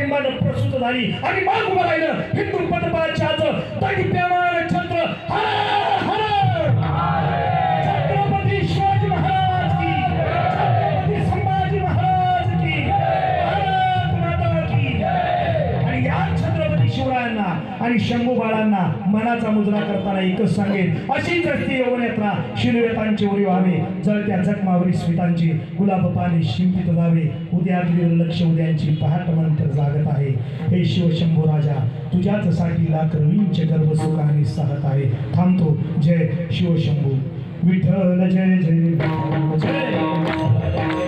बिंबानं प्रसूत झाली आणि मग उभं राहिलं हिंदू पटपाच्याचं दैदिप्यमान छत्र हर हर छत्रपती शिवाजी महाराज की छत्रपती संभाजी महाराज की भारत माता की आणि या छत्रपती शिवरायांना आणि शंभू बाळांना मनाचा मुजरा करताना एकच सांगेन अशीच असते यवनयात्रा शिरवेतांचे उरी व्हावे जळत्या जखमावरी स्मितांची गुलाब पाणी शिंपित जावे उद्या लक्ष उद्यांची पहाट मंत्र जागत आहे हे शिवशंभू राजा तुझ्याच साठी लाख रवींचे गर्भ सुखाने साहत आहे थांबतो जय शिवशंभू विठ्ठल जय जय विठ्ठल जय